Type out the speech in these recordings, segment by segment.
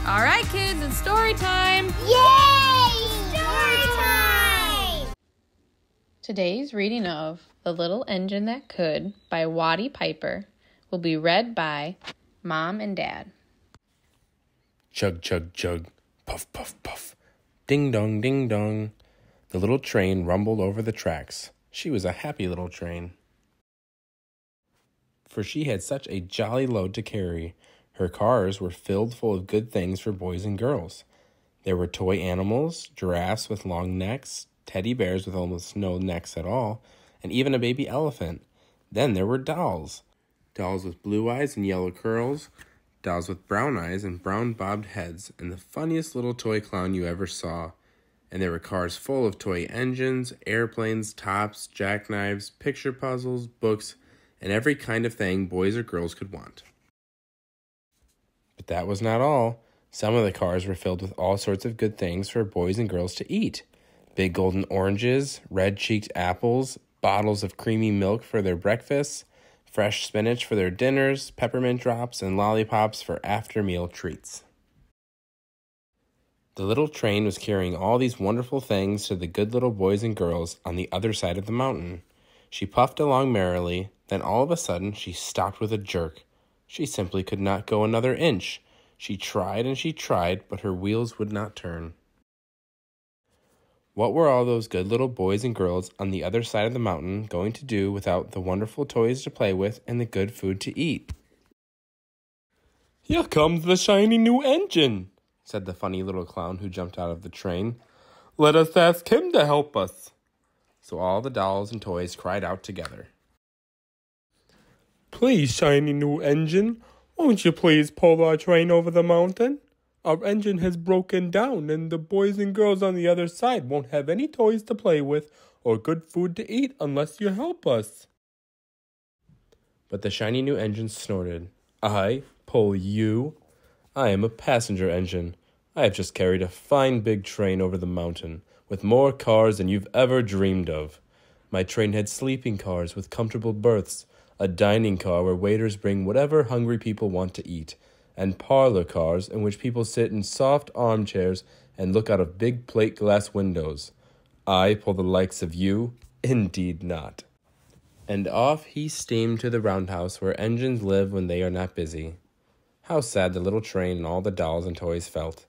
All right, kids, it's story time. Yay! Story time! Today's reading of The Little Engine That Could by Watty Piper will be read by Mom and Dad. Chug, chug, chug, puff, puff, puff, ding dong, ding dong. The little train rumbled over the tracks. She was a happy little train, for she had such a jolly load to carry. Her cars were filled full of good things for boys and girls. There were toy animals, giraffes with long necks, teddy bears with almost no necks at all, and even a baby elephant. Then there were dolls. Dolls with blue eyes and yellow curls, dolls with brown eyes and brown bobbed heads, and the funniest little toy clown you ever saw. And there were cars full of toy engines, airplanes, tops, jackknives, picture puzzles, books, and every kind of thing boys or girls could want. But that was not all. Some of the cars were filled with all sorts of good things for boys and girls to eat. Big golden oranges, red-cheeked apples, bottles of creamy milk for their breakfasts, fresh spinach for their dinners, peppermint drops, and lollipops for after-meal treats. The little train was carrying all these wonderful things to the good little boys and girls on the other side of the mountain. She puffed along merrily, then all of a sudden she stopped with a jerk. She simply could not go another inch. She tried and she tried, but her wheels would not turn. What were all those good little boys and girls on the other side of the mountain going to do without the wonderful toys to play with and the good food to eat? "Here comes the shiny new engine," said the funny little clown who jumped out of the train. "Let us ask him to help us." So all the dolls and toys cried out together. "Please, shiny new engine, won't you please pull our train over the mountain? Our engine has broken down, and the boys and girls on the other side won't have any toys to play with or good food to eat unless you help us." But the shiny new engine snorted. "I pull you? I am a passenger engine. I have just carried a fine big train over the mountain, with more cars than you've ever dreamed of. My train had sleeping cars with comfortable berths, a dining car where waiters bring whatever hungry people want to eat, and parlor cars in which people sit in soft armchairs and look out of big plate glass windows. I pull the likes of you? Indeed not." And off he steamed to the roundhouse where engines live when they are not busy. How sad the little train and all the dolls and toys felt.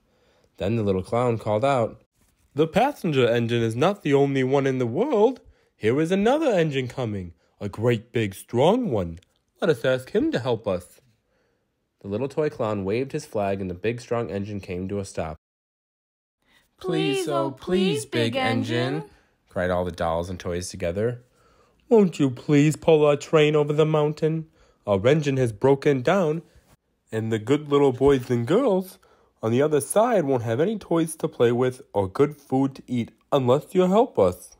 Then the little clown called out, "The passenger engine is not the only one in the world. Here is another engine coming. A great big strong one. Let us ask him to help us." The little toy clown waved his flag and the big strong engine came to a stop. Please, oh please, big engine," cried all the dolls and toys together. "Won't you please pull our train over the mountain? Our engine has broken down, and the good little boys and girls on the other side won't have any toys to play with or good food to eat unless you help us."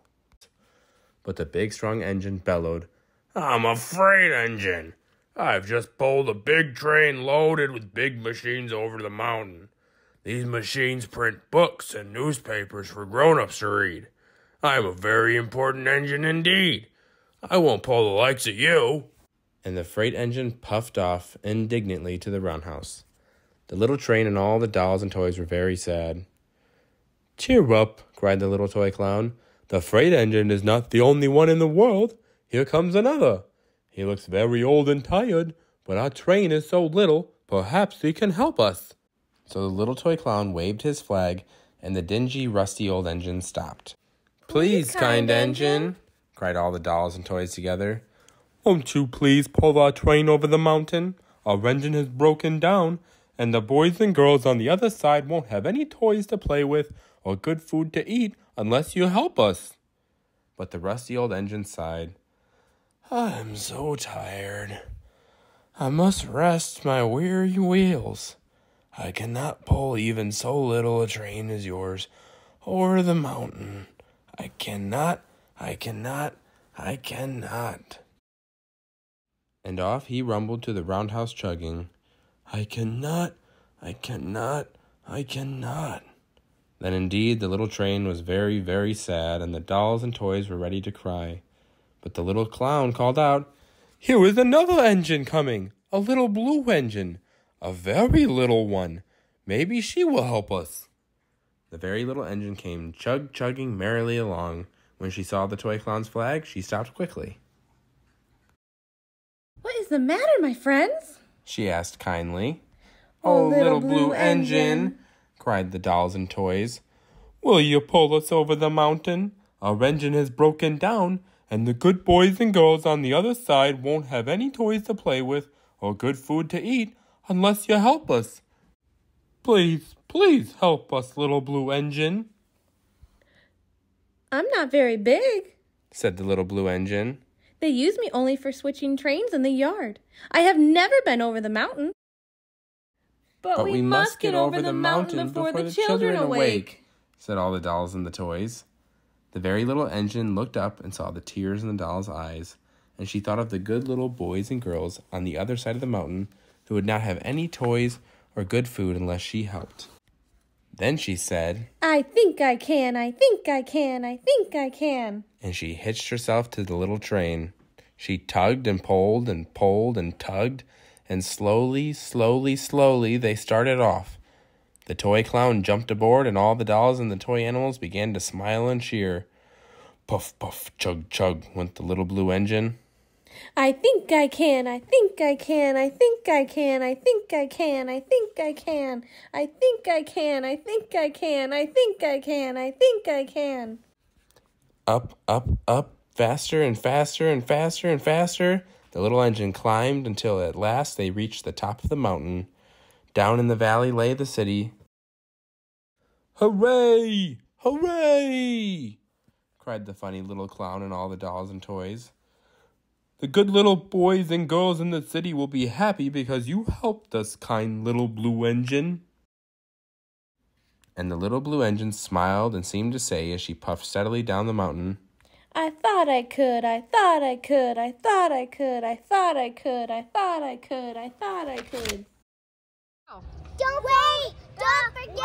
But the big strong engine bellowed, "I'm a freight engine. I've just pulled a big train loaded with big machines over the mountain. These machines print books and newspapers for grown-ups to read. I'm a very important engine indeed. I won't pull the likes of you." And the freight engine puffed off indignantly to the roundhouse. The little train and all the dolls and toys were very sad. "Cheer up," cried the little toy clown. "The freight engine is not the only one in the world. Here comes another. He looks very old and tired, but our train is so little, perhaps he can help us." So the little toy clown waved his flag, and the dingy, rusty old engine stopped. "Please, kind engine," cried all the dolls and toys together. "Won't you please pull our train over the mountain? Our engine has broken down, and the boys and girls on the other side won't have any toys to play with or good food to eat unless you help us." But the rusty old engine sighed. "I'm so tired. I must rest my weary wheels. I cannot pull even so little a train as yours over the mountain. I cannot. And off he rumbled to the roundhouse chugging, I cannot. Then indeed the little train was very, very sad, and the dolls and toys were ready to cry. But the little clown called out, "Here is another engine coming, a little blue engine, a very little one. Maybe she will help us. The very little engine came chugging merrily along. When she saw the toy clown's flag, she stopped quickly. What is the matter, my friends? She asked kindly. Oh, little blue engine, cried the dolls and toys. Will you pull us over the mountain? Our engine has broken down, and the good boys and girls on the other side won't have any toys to play with or good food to eat unless you help us. Please, please help us, little blue engine. I'm not very big, said the little blue engine. They use me only for switching trains in the yard. I have never been over the mountain. But we must get over the mountain before the children awake, said all the dolls and the toys. The very little engine looked up and saw the tears in the doll's eyes, and she thought of the good little boys and girls on the other side of the mountain who would not have any toys or good food unless she helped. Then she said, I think I can, I think I can, I think I can. And she hitched herself to the little train. She tugged and pulled and pulled and tugged, and slowly, slowly, slowly they started off. The toy clown jumped aboard, and all the dolls and the toy animals began to smile and cheer. Puff, puff, chug, chug, went the little blue engine. I think I can, I think I can, I think I can, I think I can, I think I can, I think I can, I think I can, I think I can, I think I can. Up, up, up, faster and faster and faster and faster. The little engine climbed until at last they reached the top of the mountain. Down in the valley lay the city. Hooray! Hooray! Cried the funny little clown and all the dolls and toys. The good little boys and girls in the city will be happy because you helped us, kind little blue engine. And the little blue engine smiled and seemed to say as she puffed steadily down the mountain, I thought I could, I thought I could, I thought I could, I thought I could, I thought I could, I thought I could. Don't wait! Don't forget!